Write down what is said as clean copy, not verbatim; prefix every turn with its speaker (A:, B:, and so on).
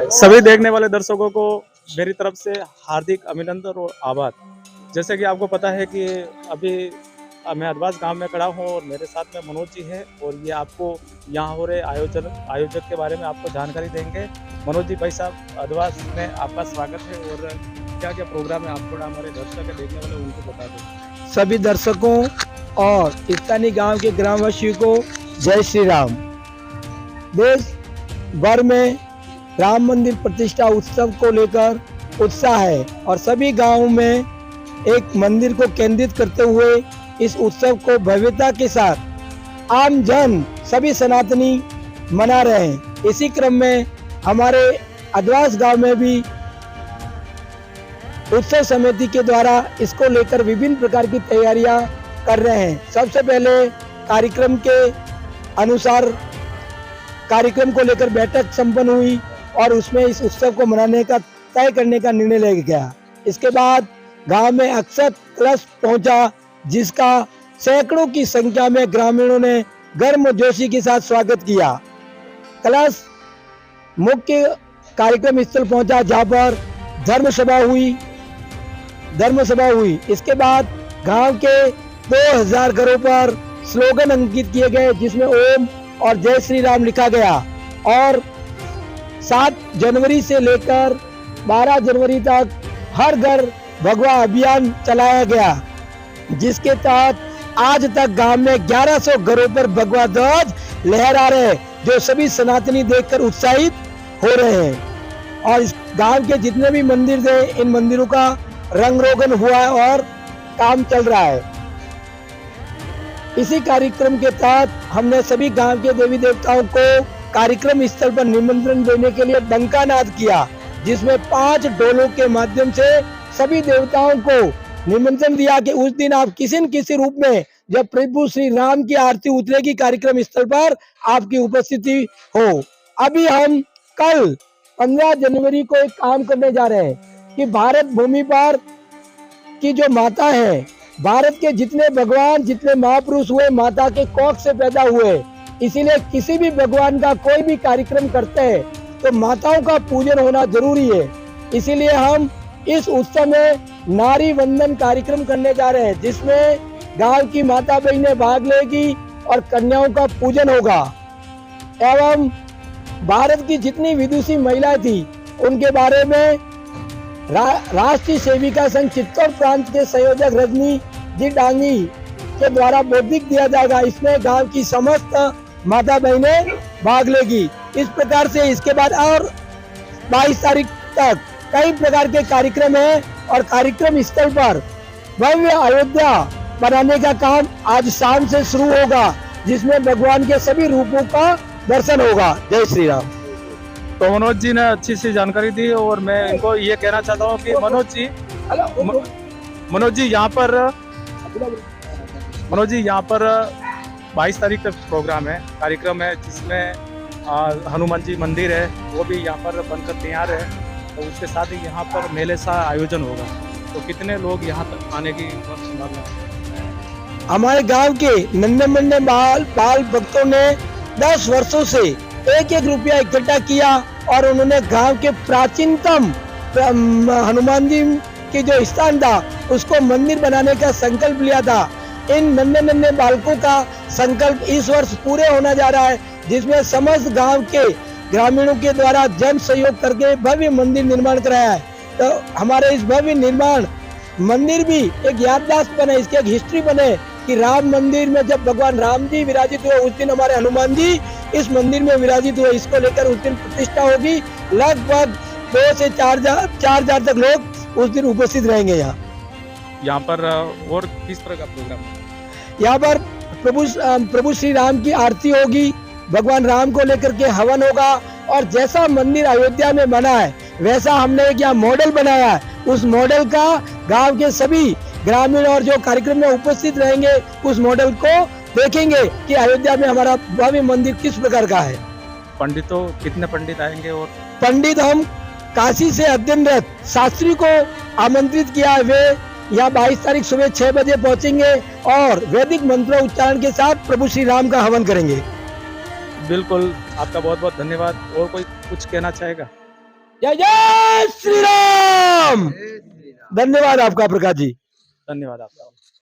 A: सभी देखने वाले दर्शकों को मेरी तरफ से हार्दिक अभिनंदन और आभार। जैसे कि आपको पता है कि अभी मैं अदवास गांव में खड़ा हूं और मेरे साथ में मनोज जी है और ये आपको यहाँ हो रहे आयोजक के बारे में आपको जानकारी देंगे। मनोज जी, भाई साहब, अदवास में आपका स्वागत है और क्या क्या प्रोग्राम है आपको हमारे दर्शक देखने वाले उनको बता दें।
B: सभी दर्शकों और स्थानीय गांव के ग्रामवासियों को जय श्री राम। देश भर में राम मंदिर प्रतिष्ठा उत्सव को लेकर उत्साह है और सभी गांवों में एक मंदिर को केंद्रित करते हुए इस उत्सव को भव्यता के साथ आम जन सभी सनातनी मना रहे हैं। इसी क्रम में हमारे अदवास गांव में भी उत्सव समिति के द्वारा इसको लेकर विभिन्न प्रकार की तैयारियां कर रहे हैं। सबसे पहले कार्यक्रम के अनुसार कार्यक्रम को लेकर बैठक संपन्न हुई और उसमें इस उत्सव को मनाने का तय करने का निर्णय लिया गया। इसके बाद गांव में अक्षत कलश पहुंचा, जिसका सैकड़ों की संख्या में ग्रामीणों ने गर्मजोशी के साथ स्वागत किया। कलश मुख्य कार्यक्रम स्थल पहुंचा, जहां पर धर्म सभा हुई। इसके बाद गांव के 2000 घरों पर स्लोगन अंकित किए गए, जिसमें ओम और जय श्री राम लिखा गया और 7 जनवरी से लेकर 12 जनवरी तक हर घर भगवा अभियान चलाया गया, जिसके तहत आज तक गांव में 1100 घरों पर भगवा ध्वज लहरा रहे, जो सभी सनातनी देखकर उत्साहित हो रहे हैं। और इस गांव के जितने भी मंदिर थे, इन मंदिरों का रंग रोगन हुआ है और काम चल रहा है। इसी कार्यक्रम के तहत हमने सभी गांव के देवी देवताओं को कार्यक्रम स्थल पर निमंत्रण देने के लिए डंकानाद किया, जिसमें 5 डोलों के माध्यम से सभी देवताओं को निमंत्रण दिया कि उस दिन आप किसी न किसी रूप में, जब प्रभु श्री राम की आरती उतरेगी कार्यक्रम स्थल पर, आपकी उपस्थिति हो। अभी हम कल 15 जनवरी को एक काम करने जा रहे हैं कि भारत भूमि पर की जो माता है, भारत के जितने भगवान, जितने महापुरुष हुए, माता के कोख से पैदा हुए। इसीलिए किसी भी भगवान का कोई भी कार्यक्रम करते हैं तो माताओं का पूजन होना जरूरी है। इसीलिए हम इस उत्सव में नारी वंदन कार्यक्रम करने जा रहे हैं, जिसमें गांव की माता बहनें भाग लेगी और कन्याओं का पूजन होगा। एवं भारत की जितनी विदुषी महिलाएं थी, उनके बारे में राष्ट्रीय सेविका संघ चित्तौड़ प्रांत के संयोजक रजनी जी डांगी के द्वारा बौद्धिक दिया जाएगा। इसमें गांव की समस्त माता बहनें भाग लेगी। इस प्रकार से इसके बाद और 22 तारीख तक कई प्रकार के कार्यक्रम है और कार्यक्रम स्थल पर भव्य अयोध्या बनाने का काम आज शाम से शुरू होगा, जिसमें भगवान के सभी रूपों का दर्शन होगा। जय श्री राम।
A: तो मनोज जी ने अच्छी सी जानकारी दी और मैं इनको ये कहना चाहता हूँ कि मनोज जी यहाँ पर 22 तारीख तक प्रोग्राम है, कार्यक्रम है, जिसमें हनुमान जी मंदिर है, वो भी यहाँ पर बनकर तैयार है। तो उसके साथ ही यहाँ पर मेले सा आयोजन होगा। तो कितने लोग यहाँ तक आने की संभावना है?
B: हमारे गांव के नन्हे मुन्ने बाल भक्तों ने 10 वर्षों से 1-1 रुपया इकट्ठा किया और उन्होंने गांव के प्राचीनतम हनुमान जी की जो स्थान था, उसको मंदिर बनाने का संकल्प लिया था। इन नन्हे बालकों का संकल्प इस वर्ष पूरे होने जा रहा है, जिसमें समस्त गांव के ग्रामीणों के द्वारा जन सहयोग करके भव्य मंदिर निर्माण कराया है। तो हमारे इस भव्य निर्माण मंदिर भी एक याददाश्त बने, इसकी एक हिस्ट्री बने कि राम मंदिर में जब भगवान राम जी विराजित हुए, उस दिन हमारे हनुमान जी इस मंदिर में विराजित हुए। इसको लेकर उस दिन प्रतिष्ठा होगी। लगभग 2 से 4,000 तक लोग उस दिन उपस्थित रहेंगे।
A: यहाँ पर और किस तरह का प्रोग्राम है?
B: यहाँ पर प्रभु श्री राम की आरती होगी, भगवान राम को लेकर के हवन होगा और जैसा मंदिर अयोध्या में बना है, वैसा हमने एक यहाँ मॉडल बनाया है। उस मॉडल का गांव के सभी ग्रामीण और जो कार्यक्रम में उपस्थित रहेंगे, उस मॉडल को देखेंगे कि अयोध्या में हमारा भव्य मंदिर किस प्रकार का है।
A: पंडितों, कितने पंडित आएंगे? और
B: पंडित हम काशी से अध्ययनरत शास्त्री को आमंत्रित किया है। वे यहाँ 22 तारीख सुबह 6 बजे पहुंचेंगे और वैदिक मंत्रों उच्चारण के साथ प्रभु श्री राम का हवन करेंगे।
A: बिल्कुल, आपका बहुत बहुत धन्यवाद। और कोई कुछ कहना चाहेगा?
B: जय जय श्री राम। धन्यवाद आपका प्रकाश जी।
A: धन्यवाद आपका।